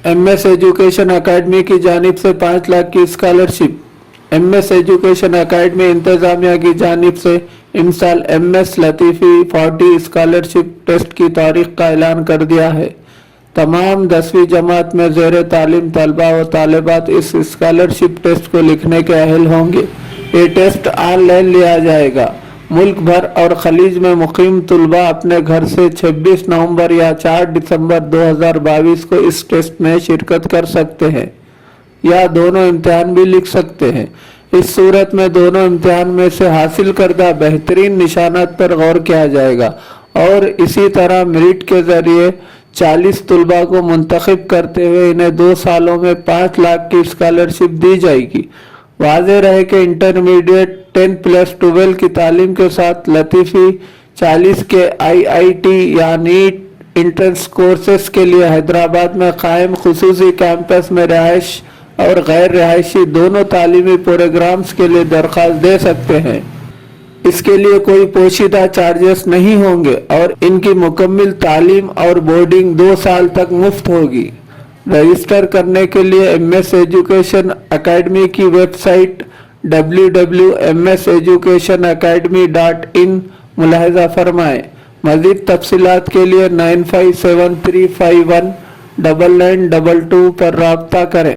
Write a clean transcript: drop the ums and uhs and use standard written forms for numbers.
MS education academy की जानिब से 5 लाख की स्कॉलरशिप। MS एजुकेशन अकेडमी इंतजामिया की जानिब से इमसाल MS लतीफ़ी 40 स्कॉलरशिप टेस्ट की तारीख का ऐलान कर दिया है। तमाम 10वीं जमात में ज़ेर तालीम तलबा व तालिबात इस स्कॉलरशिप टेस्ट को लिखने के अहल होंगे। ये टेस्ट ऑनलाइन लिया जाएगा। मुल्क भर और खलीज में मुकीम तलबा अपने घर से 26 नवंबर या 4 दिसंबर 2022 को इस टेस्ट में शिरकत कर सकते हैं या दोनों इम्तिहान भी लिख सकते हैं। इस सूरत में दोनों इम्तिहान में से हासिल करदा बेहतरीन निशानात पर गौर किया जाएगा और इसी तरह मेरिट के जरिए 40 तलबा को मुंतखब करते हुए इन्हें 2 सालों में 5 लाख की स्कॉलरशिप दी जाएगी। वाज़ेह रहे कि इंटरमीडिएट 10+12 की तालीम के साथ लतीफ़ी 40 के IIT या नीट इंट्रेंस कोर्सेस के लिए हैदराबाद में कायम खुसूसी कैंपस में रिहाइश और गैर रिहायशी दोनों तालीमी प्रोग्राम्स के लिए दरख्वास्त दे सकते हैं। इसके लिए कोई पोशीदा चार्जेस नहीं होंगे और इनकी मुकम्मल तालीम और बोर्डिंग 2 साल तक मुफ्त होगी। रजिस्टर करने के लिए MS एजुकेशन अकेडमी की वेबसाइट www.mseducationacademy.in मुलाहिज़ा फरमाएं। मज़ीद तफसीलात के लिए 9573519922 पर राब्ता करें।